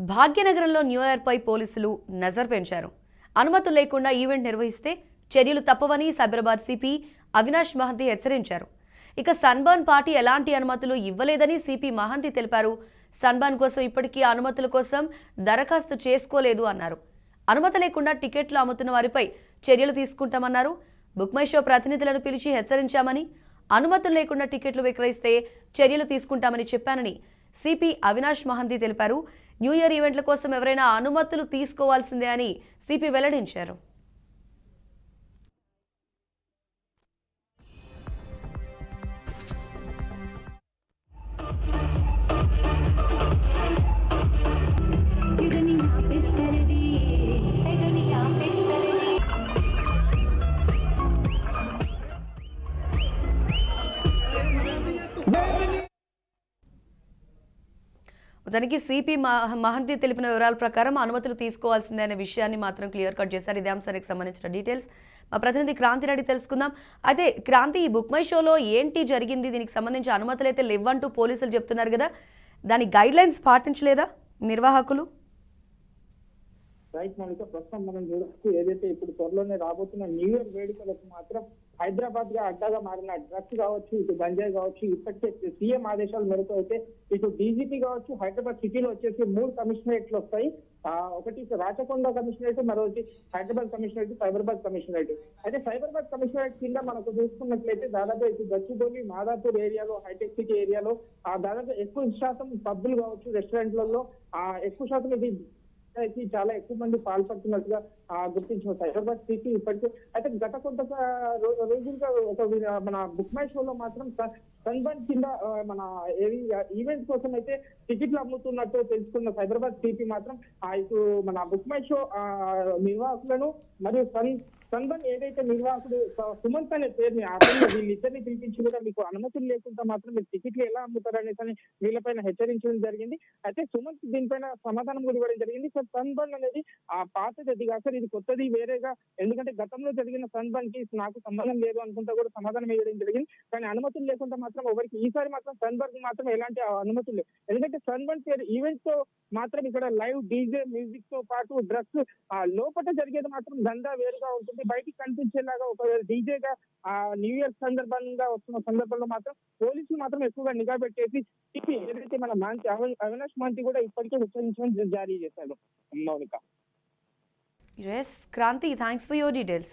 భాగ్యనగరంలో new year పై పోలీసులు నజర్ పెంచారు. అనుమతులు లేకుండా ఈవెంట్ నిర్వహిస్తే చర్యలు తప్పవని సైబరాబాద్ సిపి అవినాష్ మహంతి హెచ్చరించారు. ఇక సన్బర్న్ పార్టీ ఎలాంటి అనుమతులు ఇవ్వలేదని సిపి మహంతి తెలిపారు. సన్బర్న్ కోసం ఇప్పటికీ అనుమతుల కోసం దరఖాస్తు చేసుకోలేదు అన్నారు. అనుమతి లేకుండా టికెట్లు అమ్ముతున్న వారిపై చర్యలు తీసుకుంటామన్నారు. బుక్ మై షో ప్రతినిధులను పిలిచి హెచ్చరించామని, అనుమతులు లేకుండా టికెట్లు విక్రయిస్తే చర్యలు తీసుకుంటామని చెప్పానని సిపి అవినాష్ మహంతి తెలిపారు. న్యూ ఇయర్ ఈవెంట్ల కోసం ఎవరైనా అనుమతులు తీసుకోవాల్సిందే అని సిపి వెల్లడించారు. దానికి సిపి మహంతి తెలిపిన వివరాల ప్రకారం అనుమతులు తీసుకోవాల్సిందే అనే విషయాన్ని మాత్రం క్లియర్ కట్ చేశారు. ఇదే అంశానికి సంబంధించిన డీటెయిల్స్ మా ప్రతినిధి క్రాంతి రెడ్డి తెలుసుకుందాం. అయితే క్రాంతి, ఈ బుక్ మై షోలో ఏంటి జరిగింది? దీనికి సంబంధించి అనుమతులు అయితే లేవంటూ పోలీసులు చెప్తున్నారు కదా, దాని గైడ్ లైన్స్ పాటించలేదా నిర్వాహకులు? రైట్ మౌనిక, ప్రస్తుతం మనం చూడొచ్చు ఏదైతే ఇప్పుడు త్వరలోనే రాబోతున్న న్యూ ఇయర్ వేడుకలకు మాత్రం హైదరాబాద్ గా అడ్డాగా మారిన డ్రగ్స్ కావచ్చు, ఇటు గంజాయి కావచ్చు, ఇప్పటికే సీఎం ఆదేశాల మేరకు అయితే ఇటు డీజీపీ కావచ్చు, హైదరాబాద్ సిటీలో వచ్చేసి 3 కమిషనరేట్లు వస్తాయి. ఒకటి రాచకొండ కమిషనరేట్, మరొకటి హైదరాబాద్ కమిషనరేట్, సైబరాబాద్ కమిషనరేట్. అయితే సైబరాబాద్ కమిషనరేట్ కింద మనకు చూసుకున్నట్లయితే దాదాపు ఇటు గచ్చిబౌలి, మాదాపూర్ ఏరియాలో, హైటెక్ సిటీ ఏరియాలో దాదాపు ఎక్కువ శాతం పబ్బులు కావచ్చు, రెస్టారెంట్లలో ఎక్కువ శాతం ఇది చాలా ఎక్కువ మంది పాల్పడుతున్నట్టుగా గుర్తించిన సైబరాబాద్ సిటీ ఇప్పటికే. అయితే గత కొంత రోజులుగా ఒక మన బుక్ మై షోలో మాత్రం సన్బర్న్ కింద మన ఈవెంట్ కోసం అయితే టికెట్లు అమ్ముతున్నట్టు తెలుసుకున్న సైబరాబాద్ సిటీ మాత్రం ఇటు మన బుక్ మై షో నిర్వాహకులను మరియు సన్బర్న్ ఏదైతే నిర్వాహకుడు సుమంత్ అనే పేరుని వీళ్ళిద్దరిని పిలిపించి కూడా మీకు అనుమతులు లేకుండా మాత్రం మీరు టికెట్లు ఎలా అమ్ముతారు అనేసి వీళ్ళపైన హెచ్చరించడం జరిగింది. అయితే సుమంత్ దీనిపైన సమాధానం కూడా ఇవ్వడం జరిగింది. సో సన్బర్న్ అనేది పాతది, అది కాదు, ఇది కొత్తది, వేరేగా, ఎందుకంటే గతంలో జరిగిన సన్బర్న్ కి నాకు సంబంధం లేదు అనుకుంటా కూడా సమాధానం ఇవ్వడం జరిగింది. కానీ అనుమతులు లేకుండా మాత్రం ఎవరికి ఈసారి మాత్రం సన్బర్న్ మాత్రం ఎలాంటి అనుమతులు లేవు. ఎందుకంటే సన్బర్న్ పేరు ఈవెంట్ తో మాత్రం ఇక్కడ లైవ్ డీజే మ్యూజిక్ తో పాటు డ్రగ్స్ లోపల జరిగేది మాత్రం దందా వేరుగా ఉంటుంది. బయటికి కనిపించేలాగా ఒక డీజేగా న్యూ ఇయర్ సందర్భంగా వస్తున్న సందర్భంలో మాత్రం పోలీసులు మాత్రం ఎక్కువగా నిఘా పెట్టేసి ఏదైతే మన అవినాష్ మహంతి కూడా ఇప్పటికే హెచ్చరించడం జారీ చేశారు. Mounika. Yes, Kranti, thanks for your details.